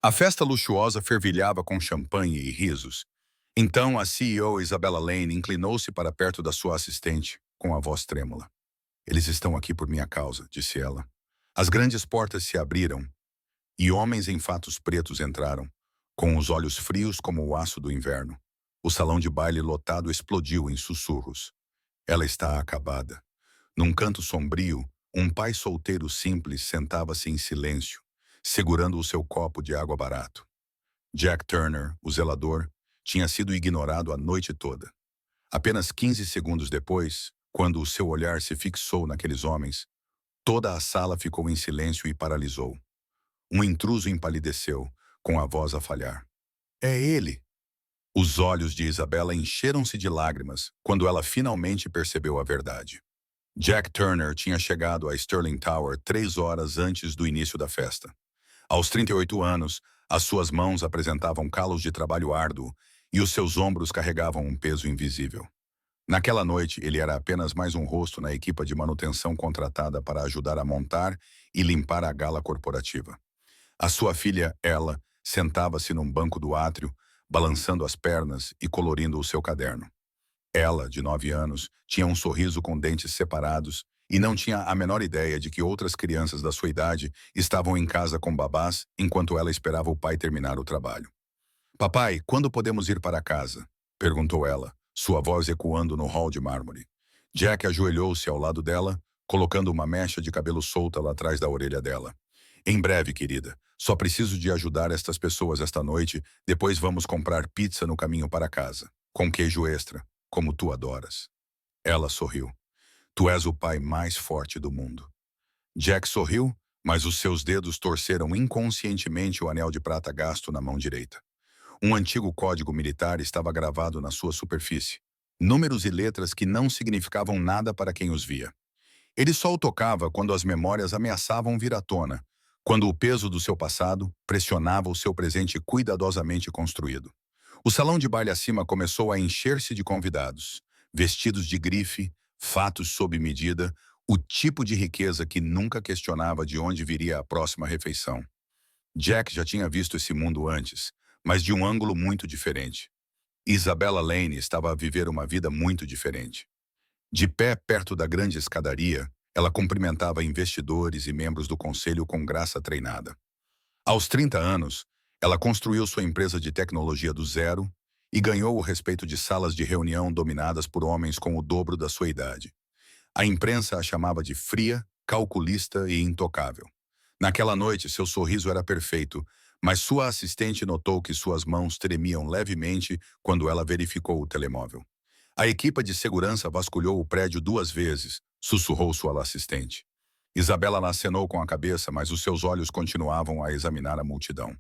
A festa luxuosa fervilhava com champanhe e risos. Então a CEO Isabella Lane inclinou-se para perto da sua assistente, com a voz trêmula. Eles estão aqui por minha causa, disse ela. As grandes portas se abriram e homens em fatos pretos entraram, com os olhos frios como o aço do inverno. O salão de baile lotado explodiu em sussurros. Ela está acabada. Num canto sombrio, um pai solteiro simples sentava-se em silêncio, segurando o seu copo de água barato. Jack Turner, o zelador, tinha sido ignorado a noite toda. Apenas 15 segundos depois, quando o seu olhar se fixou naqueles homens, toda a sala ficou em silêncio e paralisou. Um intruso empalideceu, com a voz a falhar. É ele! Os olhos de Isabella encheram-se de lágrimas quando ela finalmente percebeu a verdade. Jack Turner tinha chegado a Sterling Tower 3 horas antes do início da festa. Aos 38 anos, as suas mãos apresentavam calos de trabalho árduo e os seus ombros carregavam um peso invisível. Naquela noite, ele era apenas mais um rosto na equipa de manutenção contratada para ajudar a montar e limpar a gala corporativa. A sua filha, ela, sentava-se num banco do átrio, balançando as pernas e colorindo o seu caderno. Ela, de 9 anos, tinha um sorriso com dentes separados e não tinha a menor ideia de que outras crianças da sua idade estavam em casa com babás enquanto ela esperava o pai terminar o trabalho. Papai, quando podemos ir para casa? Perguntou ela, sua voz ecoando no hall de mármore. Jack ajoelhou-se ao lado dela, colocando uma mecha de cabelo solta lá atrás da orelha dela. Em breve, querida. Só preciso de ajudar estas pessoas esta noite, depois vamos comprar pizza no caminho para casa, com queijo extra, como tu adoras. Ela sorriu. Tu és o pai mais forte do mundo. Jack sorriu, mas os seus dedos torceram inconscientemente o anel de prata gasto na mão direita. Um antigo código militar estava gravado na sua superfície. Números e letras que não significavam nada para quem os via. Ele só o tocava quando as memórias ameaçavam vir à tona, quando o peso do seu passado pressionava o seu presente cuidadosamente construído. O salão de baile acima começou a encher-se de convidados, vestidos de grife, fatos sob medida, o tipo de riqueza que nunca questionava de onde viria a próxima refeição. Jack já tinha visto esse mundo antes, mas de um ângulo muito diferente. Isabella Lane estava a viver uma vida muito diferente. De pé perto da grande escadaria, ela cumprimentava investidores e membros do conselho com graça treinada. Aos 30 anos, ela construiu sua empresa de tecnologia do zero e ganhou o respeito de salas de reunião dominadas por homens com o dobro da sua idade. A imprensa a chamava de fria, calculista e intocável. Naquela noite, seu sorriso era perfeito, mas sua assistente notou que suas mãos tremiam levemente quando ela verificou o telemóvel. A equipe de segurança vasculhou o prédio 2 vezes, sussurrou sua assistente. Isabela acenou com a cabeça, mas os seus olhos continuavam a examinar a multidão.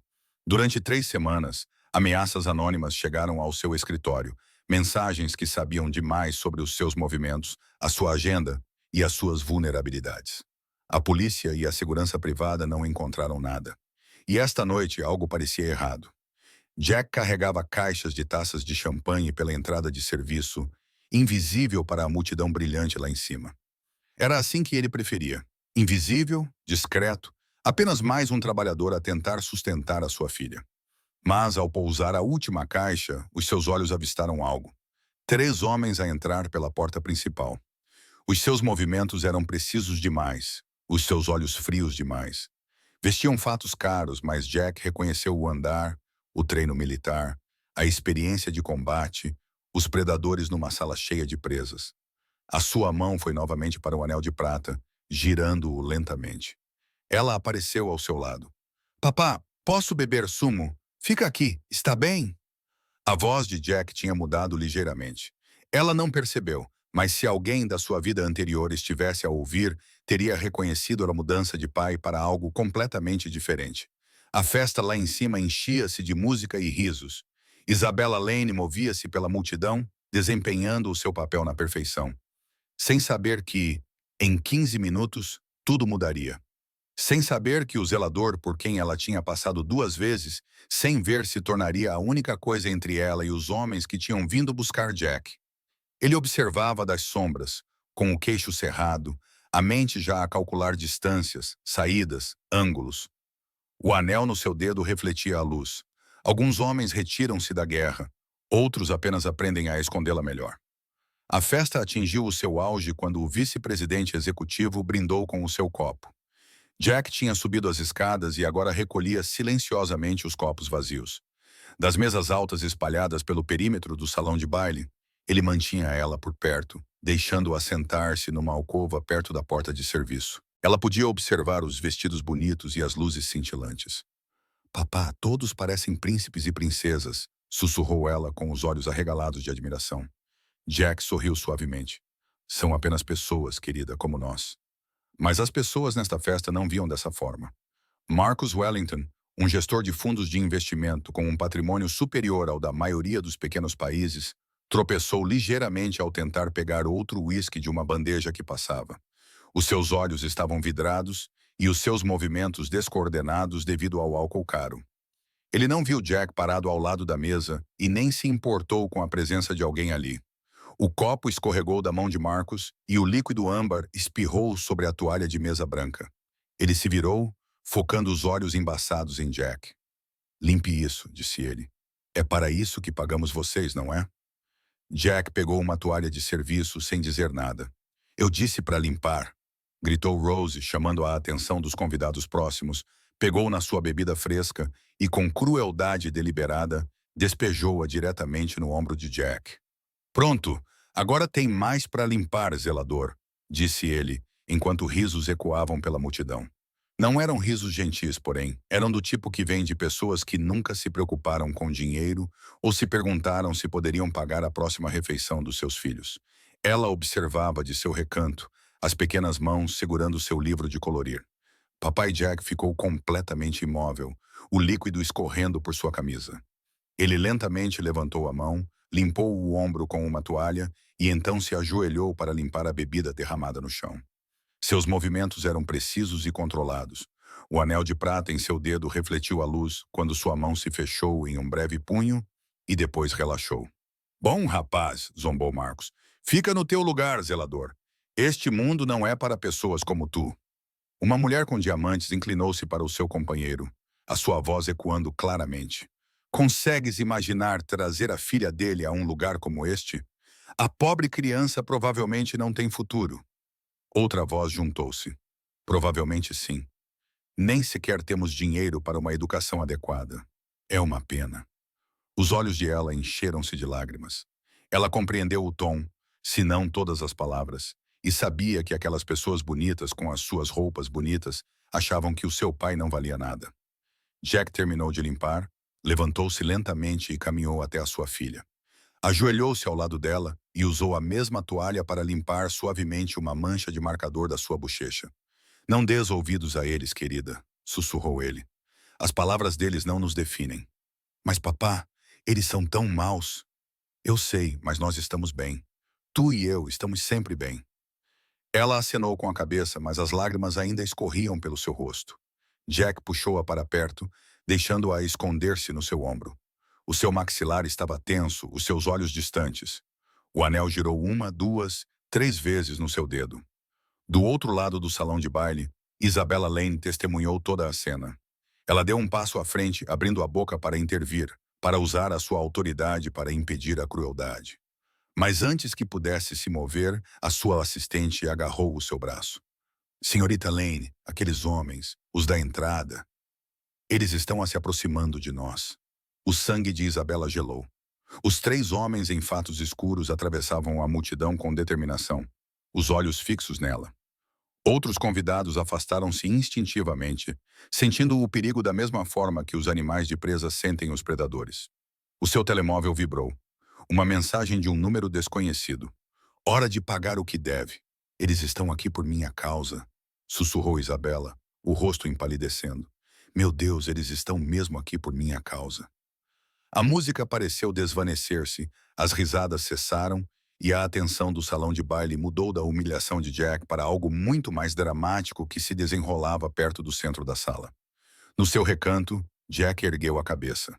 Durante 3 semanas, ameaças anônimas chegaram ao seu escritório, mensagens que sabiam demais sobre os seus movimentos, a sua agenda e as suas vulnerabilidades. A polícia e a segurança privada não encontraram nada. E esta noite algo parecia errado. Jack carregava caixas de taças de champanhe pela entrada de serviço, invisível para a multidão brilhante lá em cima. Era assim que ele preferia. Invisível, discreto, apenas mais um trabalhador a tentar sustentar a sua filha. Mas, ao pousar a última caixa, os seus olhos avistaram algo. 3 homens a entrar pela porta principal. Os seus movimentos eram precisos demais, os seus olhos frios demais. Vestiam fatos caros, mas Jack reconheceu o andar, o treino militar, a experiência de combate, os predadores numa sala cheia de presas. A sua mão foi novamente para o anel de prata, girando-o lentamente. Ela apareceu ao seu lado. Papá, posso beber sumo? Fica aqui, está bem? A voz de Jack tinha mudado ligeiramente. Ela não percebeu, mas se alguém da sua vida anterior estivesse a ouvir, teria reconhecido a mudança de pai para algo completamente diferente. A festa lá em cima enchia-se de música e risos. Isabella Lane movia-se pela multidão, desempenhando o seu papel na perfeição, sem saber que, em 15 minutos, tudo mudaria. Sem saber que o zelador por quem ela tinha passado 2 vezes, sem ver se tornaria a única coisa entre ela e os homens que tinham vindo buscar Jack. Ele observava das sombras, com o queixo cerrado, a mente já a calcular distâncias, saídas, ângulos. O anel no seu dedo refletia a luz. Alguns homens retiram-se da guerra, outros apenas aprendem a escondê-la melhor. A festa atingiu o seu auge quando o vice-presidente executivo brindou com o seu copo. Jack tinha subido as escadas e agora recolhia silenciosamente os copos vazios. Das mesas altas espalhadas pelo perímetro do salão de baile, ele mantinha ela por perto, deixando-a sentar-se numa alcova perto da porta de serviço. Ela podia observar os vestidos bonitos e as luzes cintilantes. Papá, todos parecem príncipes e princesas, sussurrou ela com os olhos arregalados de admiração. Jack sorriu suavemente. São apenas pessoas, querida, como nós. Mas as pessoas nesta festa não viam dessa forma. Marcus Wellington, um gestor de fundos de investimento com um patrimônio superior ao da maioria dos pequenos países, tropeçou ligeiramente ao tentar pegar outro uísque de uma bandeja que passava. Os seus olhos estavam vidrados e os seus movimentos descoordenados devido ao álcool caro. Ele não viu Jack parado ao lado da mesa e nem se importou com a presença de alguém ali. O copo escorregou da mão de Marcus e o líquido âmbar espirrou sobre a toalha de mesa branca. Ele se virou, focando os olhos embaçados em Jack. Limpe isso, disse ele. É para isso que pagamos vocês, não é? Jack pegou uma toalha de serviço sem dizer nada. Eu disse para limpar, gritou Rose, chamando a atenção dos convidados próximos, pegou na sua bebida fresca e, com crueldade deliberada, despejou-a diretamente no ombro de Jack. Pronto, agora tem mais para limpar, zelador, disse ele, enquanto risos ecoavam pela multidão. Não eram risos gentis, porém, eram do tipo que vem de pessoas que nunca se preocuparam com dinheiro ou se perguntaram se poderiam pagar a próxima refeição dos seus filhos. Ela observava de seu recanto, as pequenas mãos segurando seu livro de colorir. Papai Jack ficou completamente imóvel, o líquido escorrendo por sua camisa. Ele lentamente levantou a mão, limpou o ombro com uma toalha e então se ajoelhou para limpar a bebida derramada no chão. Seus movimentos eram precisos e controlados. O anel de prata em seu dedo refletiu a luz quando sua mão se fechou em um breve punho e depois relaxou. Bom, rapaz, zombou Marcos. Fica no teu lugar, zelador. Este mundo não é para pessoas como tu. Uma mulher com diamantes inclinou-se para o seu companheiro, a sua voz ecoando claramente. Consegues imaginar trazer a filha dele a um lugar como este? A pobre criança provavelmente não tem futuro. Outra voz juntou-se. Provavelmente sim. Nem sequer temos dinheiro para uma educação adequada. É uma pena. Os olhos de ela encheram-se de lágrimas. Ela compreendeu o tom, se não todas as palavras, e sabia que aquelas pessoas bonitas com as suas roupas bonitas achavam que o seu pai não valia nada. Jack terminou de limpar, levantou-se lentamente e caminhou até a sua filha. Ajoelhou-se ao lado dela e usou a mesma toalha para limpar suavemente uma mancha de marcador da sua bochecha. Não dês ouvidos a eles, querida, sussurrou ele. As palavras deles não nos definem. Mas, papá, eles são tão maus. Eu sei, mas nós estamos bem. Tu e eu estamos sempre bem. Ela acenou com a cabeça, mas as lágrimas ainda escorriam pelo seu rosto. Jack puxou-a para perto, deixando-a esconder-se no seu ombro. O seu maxilar estava tenso, os seus olhos distantes. O anel girou 1, 2, 3 vezes no seu dedo. Do outro lado do salão de baile, Isabella Lane testemunhou toda a cena. Ela deu um passo à frente, abrindo a boca para intervir, para usar a sua autoridade para impedir a crueldade. Mas antes que pudesse se mover, a sua assistente agarrou o seu braço. Senhorita Lane, aqueles homens, os da entrada, eles estão se aproximando de nós. O sangue de Isabella gelou. Os 3 homens em fatos escuros atravessavam a multidão com determinação, os olhos fixos nela. Outros convidados afastaram-se instintivamente, sentindo o perigo da mesma forma que os animais de presa sentem os predadores. O seu telemóvel vibrou. Uma mensagem de um número desconhecido. Hora de pagar o que deve. Eles estão aqui por minha causa, sussurrou Isabella, o rosto empalidecendo. Meu Deus, eles estão mesmo aqui por minha causa. A música pareceu desvanecer-se, as risadas cessaram e a atenção do salão de baile mudou da humilhação de Jack para algo muito mais dramático que se desenrolava perto do centro da sala. No seu recanto, Jack ergueu a cabeça.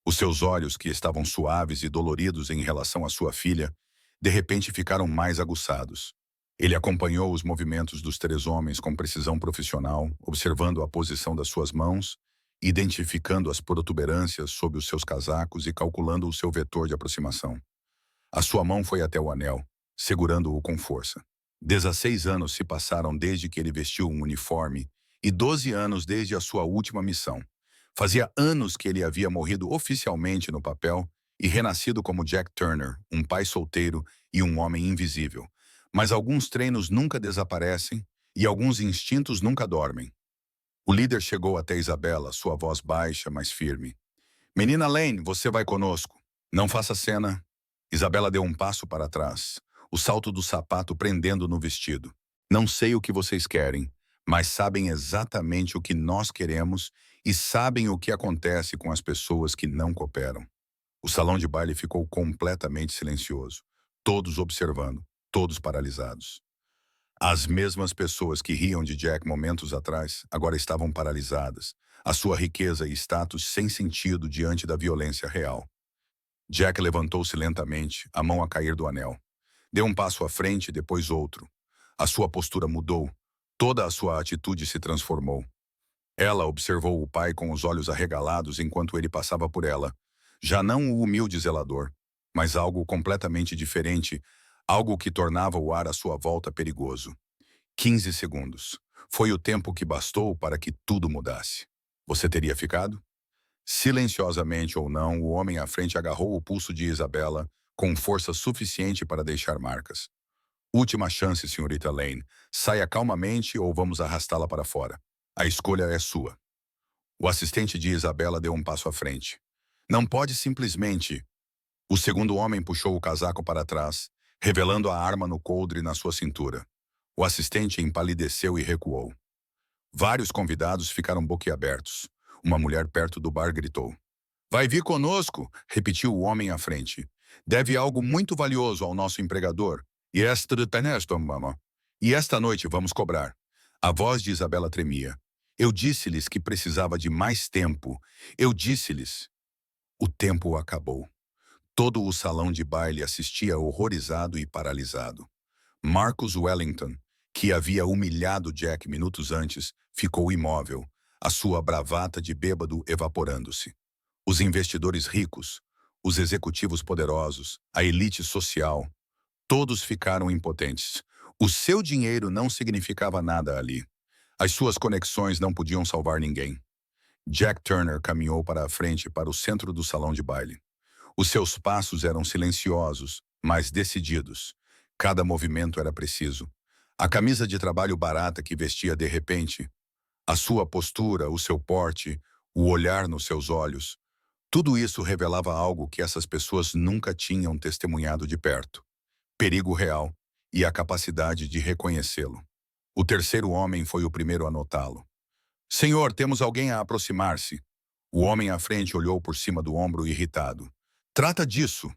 Os seus olhos, que estavam suaves e doloridos em relação à sua filha, de repente ficaram mais aguçados. Ele acompanhou os movimentos dos 3 homens com precisão profissional, observando a posição das suas mãos identificando as protuberâncias sob os seus casacos e calculando o seu vetor de aproximação. A sua mão foi até o anel, segurando-o com força. 16 anos se passaram desde que ele vestiu um uniforme e 12 anos desde a sua última missão. Fazia anos que ele havia morrido oficialmente no papel e renascido como Jack Turner, um pai solteiro e um homem invisível. Mas alguns treinos nunca desaparecem e alguns instintos nunca dormem. O líder chegou até Isabela, sua voz baixa, mas firme. Menina Lane, você vai conosco. Não faça cena. Isabela deu um passo para trás, o salto do sapato prendendo no vestido. Não sei o que vocês querem, mas sabem exatamente o que nós queremos e sabem o que acontece com as pessoas que não cooperam. O salão de baile ficou completamente silencioso, todos observando, todos paralisados. As mesmas pessoas que riam de Jack momentos atrás agora estavam paralisadas, a sua riqueza e status sem sentido diante da violência real. Jack levantou-se lentamente, a mão a cair do anel. Deu um passo à frente, depois outro. A sua postura mudou. Toda a sua atitude se transformou. Ela observou o pai com os olhos arregalados enquanto ele passava por ela. Já não o humilde zelador, mas algo completamente diferente, algo que tornava o ar à sua volta perigoso. 15 segundos. Foi o tempo que bastou para que tudo mudasse. Você teria ficado? Silenciosamente ou não, o homem à frente agarrou o pulso de Isabela com força suficiente para deixar marcas. Última chance, senhorita Lane. Saia calmamente ou vamos arrastá-la para fora. A escolha é sua. O assistente de Isabela deu um passo à frente. Não pode simplesmente... O segundo homem puxou o casaco para trás, revelando a arma no coldre na sua cintura. O assistente empalideceu e recuou. Vários convidados ficaram boquiabertos. Uma mulher perto do bar gritou. Vai vir conosco, repetiu o homem à frente. Deve algo muito valioso ao nosso empregador. E esta noite vamos cobrar. A voz de Isabela tremia. Eu disse-lhes que precisava de mais tempo. Eu disse-lhes. O tempo acabou. Todo o salão de baile assistia horrorizado e paralisado. Marcus Wellington, que havia humilhado Jack minutos antes, ficou imóvel, a sua bravata de bêbado evaporando-se. Os investidores ricos, os executivos poderosos, a elite social, todos ficaram impotentes. O seu dinheiro não significava nada ali. As suas conexões não podiam salvar ninguém. Jack Turner caminhou para a frente, para o centro do salão de baile. Os seus passos eram silenciosos, mas decididos. Cada movimento era preciso. A camisa de trabalho barata que vestia de repente, a sua postura, o seu porte, o olhar nos seus olhos, tudo isso revelava algo que essas pessoas nunca tinham testemunhado de perto. Perigo real e a capacidade de reconhecê-lo. O terceiro homem foi o primeiro a notá-lo. Senhor, temos alguém a aproximar-se. O homem à frente olhou por cima do ombro irritado. Trata disso.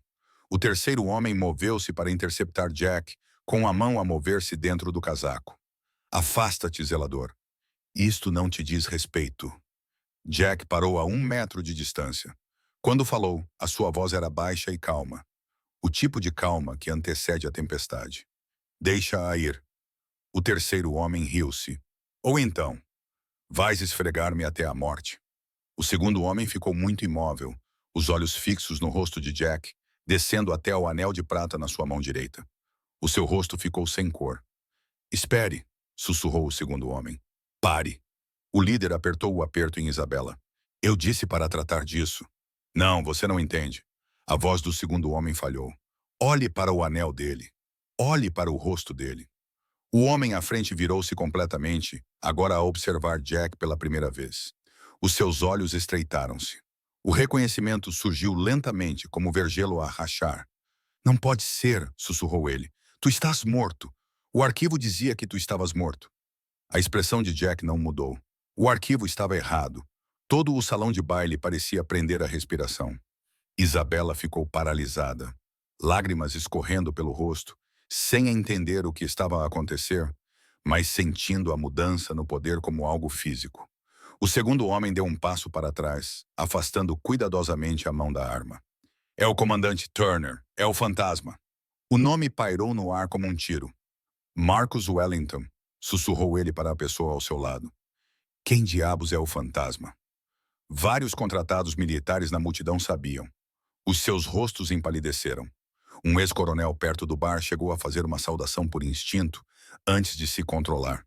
O terceiro homem moveu-se para interceptar Jack, com a mão a mover-se dentro do casaco. Afasta-te, zelador. Isto não te diz respeito. Jack parou a 1 metro de distância. Quando falou, a sua voz era baixa e calma. O tipo de calma que antecede a tempestade. Deixa-a ir. O terceiro homem riu-se. Ou então, vais esfregar-me até a morte. O segundo homem ficou muito imóvel, os olhos fixos no rosto de Jack, descendo até ao anel de prata na sua mão direita. O seu rosto ficou sem cor. Espere, sussurrou o segundo homem. Pare. O líder apertou o aperto em Isabela. Eu disse para tratar disso. Não, você não entende. A voz do segundo homem falhou. Olhe para o anel dele. Olhe para o rosto dele. O homem à frente virou-se completamente, agora a observar Jack pela primeira vez. Os seus olhos estreitaram-se. O reconhecimento surgiu lentamente, como ver gelo a rachar. Não pode ser, sussurrou ele. Tu estás morto. O arquivo dizia que tu estavas morto. A expressão de Jack não mudou. O arquivo estava errado. Todo o salão de baile parecia prender a respiração. Isabela ficou paralisada, lágrimas escorrendo pelo rosto, sem entender o que estava a acontecer, mas sentindo a mudança no poder como algo físico. O segundo homem deu um passo para trás, afastando cuidadosamente a mão da arma. É o comandante Turner, é o fantasma. O nome pairou no ar como um tiro. Marcus Wellington, sussurrou ele para a pessoa ao seu lado. Quem diabos é o fantasma? Vários contratados militares na multidão sabiam. Os seus rostos empalideceram. Um ex-coronel perto do bar chegou a fazer uma saudação por instinto, antes de se controlar.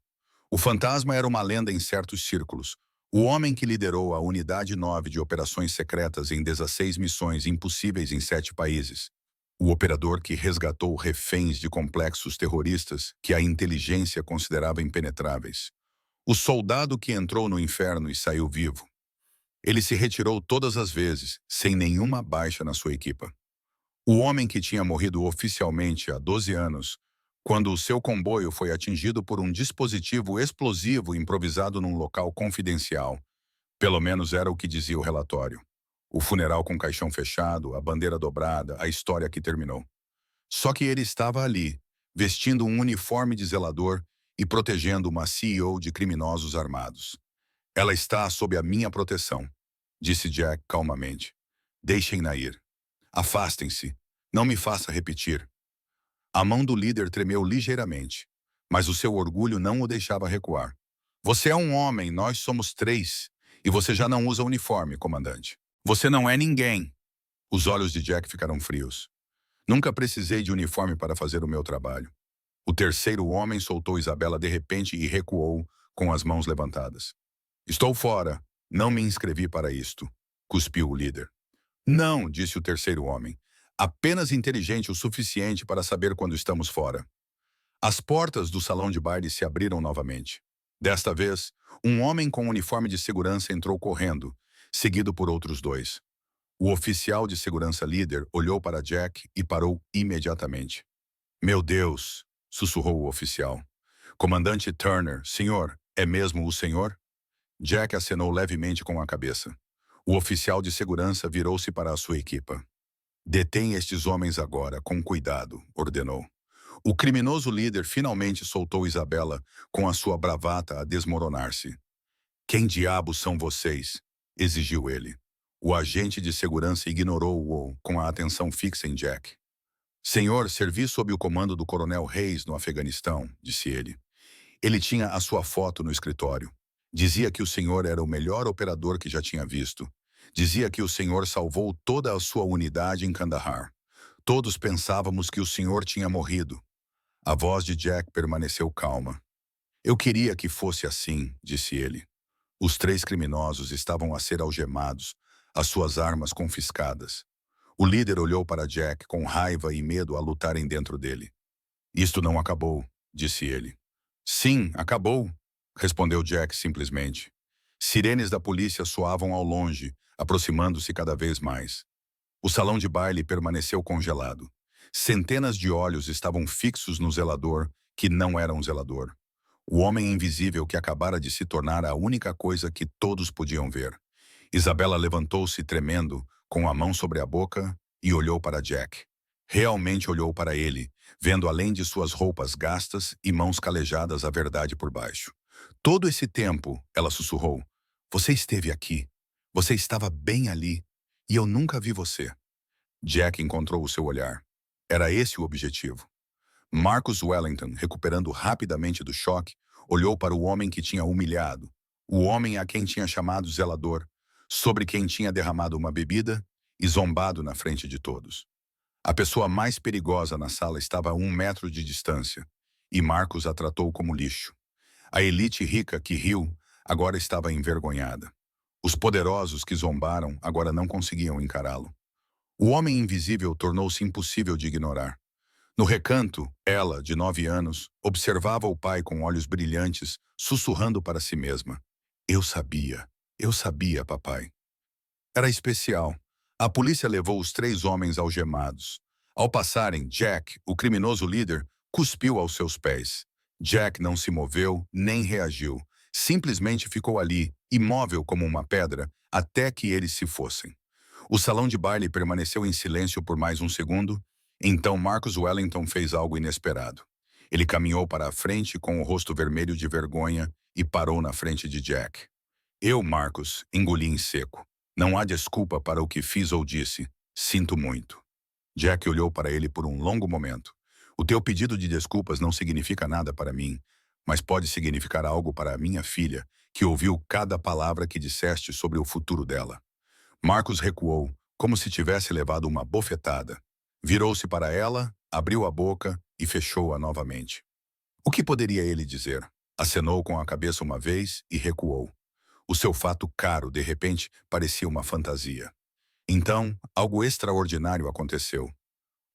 O fantasma era uma lenda em certos círculos. O homem que liderou a Unidade 9 de Operações Secretas em 16 missões impossíveis em 7 países. O operador que resgatou reféns de complexos terroristas que a inteligência considerava impenetráveis. O soldado que entrou no inferno e saiu vivo. Ele se retirou todas as vezes, sem nenhuma baixa na sua equipa. O homem que tinha morrido oficialmente há 12 anos, quando o seu comboio foi atingido por um dispositivo explosivo improvisado num local confidencial. Pelo menos era o que dizia o relatório. O funeral com caixão fechado, a bandeira dobrada, a história que terminou. Só que ele estava ali, vestindo um uniforme de zelador e protegendo uma CEO de criminosos armados. Ela está sob a minha proteção, disse Jack calmamente. Deixem-na ir. Afastem-se. Não me faça repetir. A mão do líder tremeu ligeiramente, mas o seu orgulho não o deixava recuar. Você é um homem, nós somos 3, e você já não usa uniforme, comandante. Você não é ninguém. Os olhos de Jack ficaram frios. Nunca precisei de uniforme para fazer o meu trabalho. O terceiro homem soltou Isabela de repente e recuou, com as mãos levantadas. Estou fora. Não me inscrevi para isto, cuspiu o líder. Não, disse o terceiro homem. Apenas inteligente o suficiente para saber quando estamos fora. As portas do salão de baile se abriram novamente. Desta vez, um homem com uniforme de segurança entrou correndo, seguido por outros 2. O oficial de segurança líder olhou para Jack e parou imediatamente. Meu Deus, sussurrou o oficial. Comandante Turner, senhor, é mesmo o senhor? Jack acenou levemente com a cabeça. O oficial de segurança virou-se para a sua equipa. Detém estes homens agora, com cuidado, ordenou. O criminoso líder finalmente soltou Isabela, com a sua bravata a desmoronar-se. Quem diabos são vocês? Exigiu ele. O agente de segurança ignorou-o com a atenção fixa em Jack. Senhor, servi sob o comando do coronel Reis no Afeganistão, disse ele. Ele tinha a sua foto no escritório. Dizia que o senhor era o melhor operador que já tinha visto. Dizia que o senhor salvou toda a sua unidade em Kandahar. Todos pensávamos que o senhor tinha morrido. A voz de Jack permaneceu calma. Eu queria que fosse assim, disse ele. Os 3 criminosos estavam a ser algemados, as suas armas confiscadas. O líder olhou para Jack com raiva e medo a lutarem dentro dele. Isto não acabou, disse ele. Sim, acabou, respondeu Jack simplesmente. Sirenes da polícia soavam ao longe, aproximando-se cada vez mais. O salão de baile permaneceu congelado. Centenas de olhos estavam fixos no zelador, que não era um zelador. O homem invisível que acabara de se tornar a única coisa que todos podiam ver. Isabela levantou-se tremendo, com a mão sobre a boca, e olhou para Jack. Realmente olhou para ele, vendo além de suas roupas gastas e mãos calejadas a verdade por baixo. Todo esse tempo, ela sussurrou, você esteve aqui. Você estava bem ali, e eu nunca vi você. Jack encontrou o seu olhar. Era esse o objetivo. Marcus Wellington, recuperando rapidamente do choque, olhou para o homem que tinha humilhado, o homem a quem tinha chamado zelador, sobre quem tinha derramado uma bebida e zombado na frente de todos. A pessoa mais perigosa na sala estava a 1 metro de distância, e Marcus a tratou como lixo. A elite rica que riu agora estava envergonhada. Os poderosos que zombaram agora não conseguiam encará-lo. O homem invisível tornou-se impossível de ignorar. No recanto, ela, de 9 anos, observava o pai com olhos brilhantes, sussurrando para si mesma. Eu sabia, papai. Era especial. A polícia levou os 3 homens algemados. Ao passarem, Jack, o criminoso líder, cuspiu aos seus pés. Jack não se moveu, nem reagiu. Simplesmente ficou ali, imóvel como uma pedra, até que eles se fossem. O salão de baile permaneceu em silêncio por mais um segundo. Então Marcus Wellington fez algo inesperado. Ele caminhou para a frente com o rosto vermelho de vergonha e parou na frente de Jack. Eu, Marcus, engoli em seco. Não há desculpa para o que fiz ou disse. Sinto muito. Jack olhou para ele por um longo momento. O teu pedido de desculpas não significa nada para mim, mas pode significar algo para a minha filha, que ouviu cada palavra que disseste sobre o futuro dela. Marcos recuou, como se tivesse levado uma bofetada. Virou-se para ela, abriu a boca e fechou-a novamente. O que poderia ele dizer? Acenou com a cabeça uma vez e recuou. O seu fato caro, de repente, parecia uma fantasia. Então, algo extraordinário aconteceu.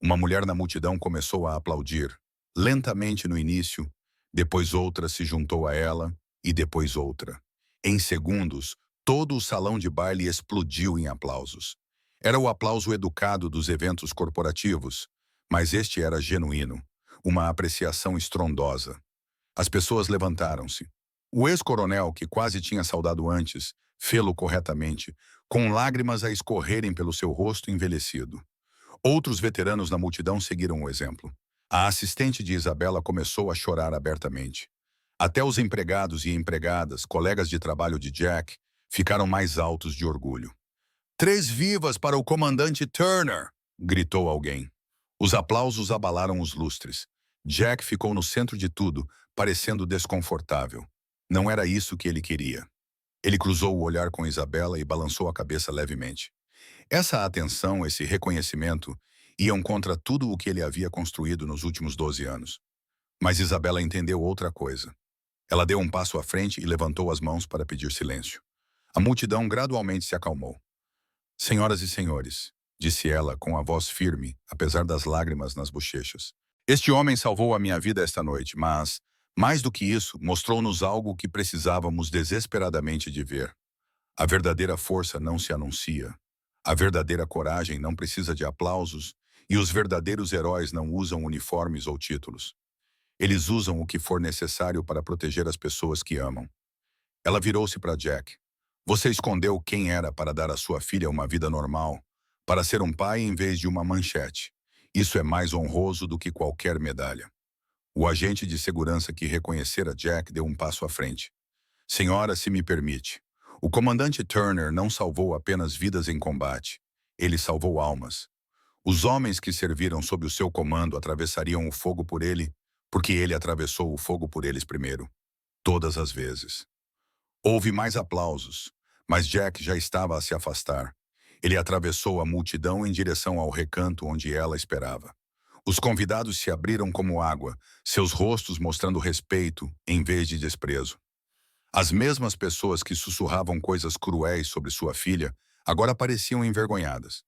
Uma mulher na multidão começou a aplaudir, lentamente no início, depois outra se juntou a ela e depois outra. Em segundos, todo o salão de baile explodiu em aplausos. Era o aplauso educado dos eventos corporativos, mas este era genuíno, uma apreciação estrondosa. As pessoas levantaram-se. O ex-coronel, que quase tinha saudado antes, fê-lo corretamente, com lágrimas a escorrerem pelo seu rosto envelhecido. Outros veteranos na multidão seguiram o exemplo. A assistente de Isabela começou a chorar abertamente. Até os empregados e empregadas, colegas de trabalho de Jack, ficaram mais altos de orgulho. "Três vivas para o comandante Turner!" gritou alguém. Os aplausos abalaram os lustres. Jack ficou no centro de tudo, parecendo desconfortável. Não era isso que ele queria. Ele cruzou o olhar com Isabela e balançou a cabeça levemente. Essa atenção, esse reconhecimento, iam contra tudo o que ele havia construído nos últimos 12 anos. Mas Isabela entendeu outra coisa. Ela deu um passo à frente e levantou as mãos para pedir silêncio. A multidão gradualmente se acalmou. "Senhoras e senhores", disse ela com a voz firme, apesar das lágrimas nas bochechas. "Este homem salvou a minha vida esta noite, mas, mais do que isso, mostrou-nos algo que precisávamos desesperadamente de ver. A verdadeira força não se anuncia. A verdadeira coragem não precisa de aplausos e os verdadeiros heróis não usam uniformes ou títulos. Eles usam o que for necessário para proteger as pessoas que amam." Ela virou-se para Jack. "Você escondeu quem era para dar à sua filha uma vida normal, para ser um pai em vez de uma manchete. Isso é mais honroso do que qualquer medalha." O agente de segurança que reconhecera Jack deu um passo à frente. "Senhora, se me permite. O comandante Turner não salvou apenas vidas em combate. Ele salvou almas. Os homens que serviram sob o seu comando atravessariam o fogo por ele, porque ele atravessou o fogo por eles primeiro. Todas as vezes." Houve mais aplausos, mas Jack já estava a se afastar. Ele atravessou a multidão em direção ao recanto onde ela esperava. Os convidados se abriram como água, seus rostos mostrando respeito em vez de desprezo. As mesmas pessoas que sussurravam coisas cruéis sobre sua filha agora pareciam envergonhadas.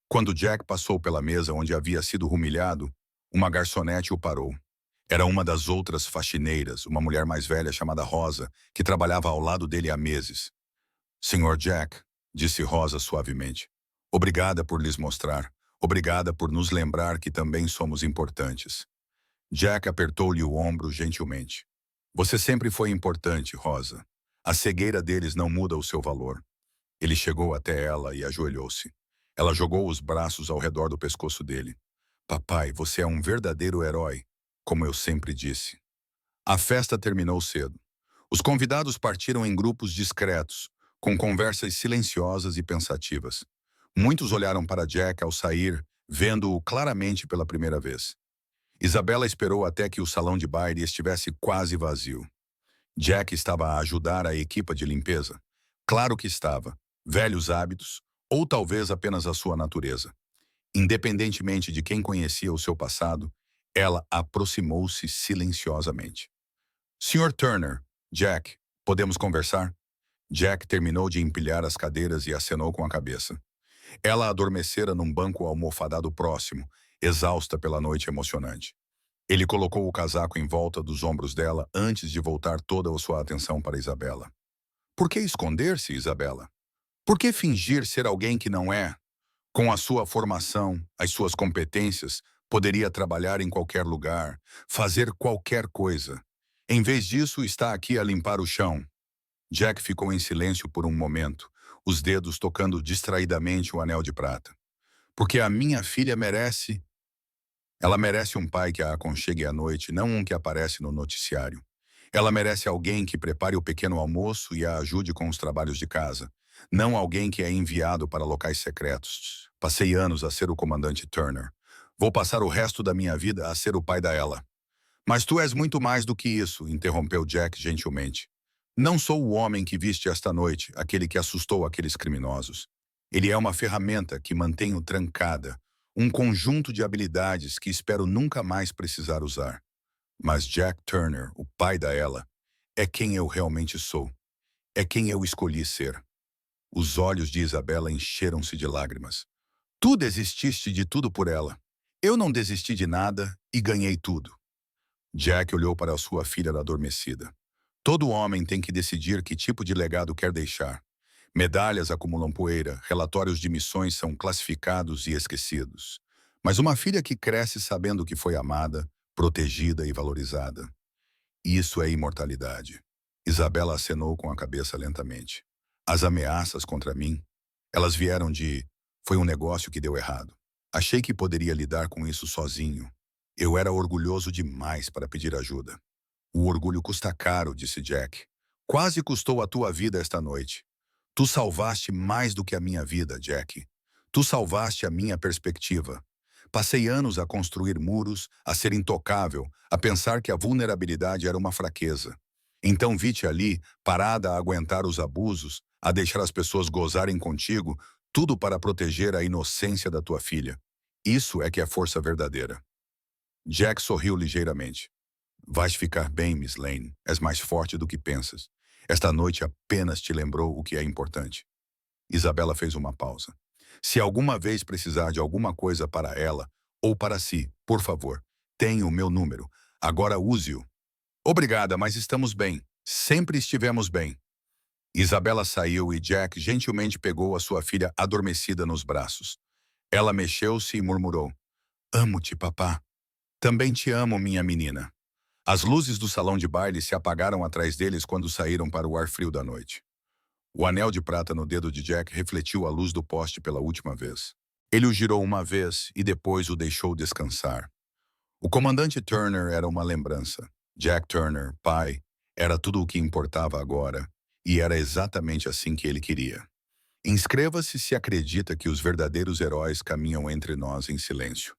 Quando Jack passou pela mesa onde havia sido humilhado, uma garçonete o parou. Era uma das outras faxineiras, uma mulher mais velha chamada Rosa, que trabalhava ao lado dele há meses. "Senhor Jack", disse Rosa suavemente, "obrigada por lhes mostrar. Obrigada por nos lembrar que também somos importantes." Jack apertou-lhe o ombro gentilmente. "Você sempre foi importante, Rosa. A cegueira deles não muda o seu valor." Ele chegou até ela e ajoelhou-se. Ela jogou os braços ao redor do pescoço dele. "Papai, você é um verdadeiro herói, como eu sempre disse." A festa terminou cedo. Os convidados partiram em grupos discretos, com conversas silenciosas e pensativas. Muitos olharam para Jack ao sair, vendo-o claramente pela primeira vez. Isabela esperou até que o salão de baile estivesse quase vazio. Jack estava a ajudar a equipa de limpeza. Claro que estava. Velhos hábitos, ou talvez apenas a sua natureza. Independentemente de quem conhecia o seu passado, ela aproximou-se silenciosamente. "Sr. Turner, Jack, podemos conversar?" Jack terminou de empilhar as cadeiras e acenou com a cabeça. Ela adormecera num banco almofadado próximo, exausta pela noite emocionante. Ele colocou o casaco em volta dos ombros dela antes de voltar toda a sua atenção para Isabela. "Por que esconder-se, Isabela? Por que fingir ser alguém que não é? Com a sua formação, as suas competências, poderia trabalhar em qualquer lugar, fazer qualquer coisa. Em vez disso, está aqui a limpar o chão." Jack ficou em silêncio por um momento, os dedos tocando distraidamente o anel de prata. "Porque a minha filha merece... Ela merece um pai que a aconchegue à noite, não um que aparece no noticiário. Ela merece alguém que prepare o pequeno almoço e a ajude com os trabalhos de casa, não alguém que é enviado para locais secretos. Passei anos a ser o comandante Turner. Vou passar o resto da minha vida a ser o pai da Ella." "Mas tu és muito mais do que isso", interrompeu Jack gentilmente. Não sou o homem que viste esta noite, aquele que assustou aqueles criminosos. Ele é uma ferramenta que mantenho trancada, um conjunto de habilidades que espero nunca mais precisar usar. Mas Jack Turner, o pai da Ella, é quem eu realmente sou. É quem eu escolhi ser. Os olhos de Isabela encheram-se de lágrimas. Tu desististe de tudo por ela. Eu não desisti de nada e ganhei tudo. Jack olhou para sua filha adormecida. Todo homem tem que decidir que tipo de legado quer deixar. Medalhas acumulam poeira, relatórios de missões são classificados e esquecidos. Mas uma filha que cresce sabendo que foi amada, protegida e valorizada. Isso é imortalidade. Isabela acenou com a cabeça lentamente. As ameaças contra mim, elas vieram de... Foi um negócio que deu errado. Achei que poderia lidar com isso sozinho. Eu era orgulhoso demais para pedir ajuda. O orgulho custa caro, disse Jack. Quase custou a tua vida esta noite. Tu salvaste mais do que a minha vida, Jack. Tu salvaste a minha perspectiva. Passei anos a construir muros, a ser intocável, a pensar que a vulnerabilidade era uma fraqueza. Então vi-te ali, parada a aguentar os abusos, a deixar as pessoas gozarem contigo, tudo para proteger a inocência da tua filha. Isso é que é força verdadeira. Jack sorriu ligeiramente. Vais ficar bem, Miss Lane. És mais forte do que pensas. Esta noite apenas te lembrou o que é importante. Isabela fez uma pausa. Se alguma vez precisar de alguma coisa para ela ou para si, por favor, tenha o meu número. Agora use-o. Obrigada, mas estamos bem. Sempre estivemos bem. Isabela saiu e Jack gentilmente pegou a sua filha adormecida nos braços. Ela mexeu-se e murmurou: Amo-te, papá. Também te amo, minha menina. As luzes do salão de baile se apagaram atrás deles quando saíram para o ar frio da noite. O anel de prata no dedo de Jack refletiu a luz do poste pela última vez. Ele o girou uma vez e depois o deixou descansar. O comandante Turner era uma lembrança. Jack Turner, pai, era tudo o que importava agora, e era exatamente assim que ele queria. Inscreva-se se acredita que os verdadeiros heróis caminham entre nós em silêncio.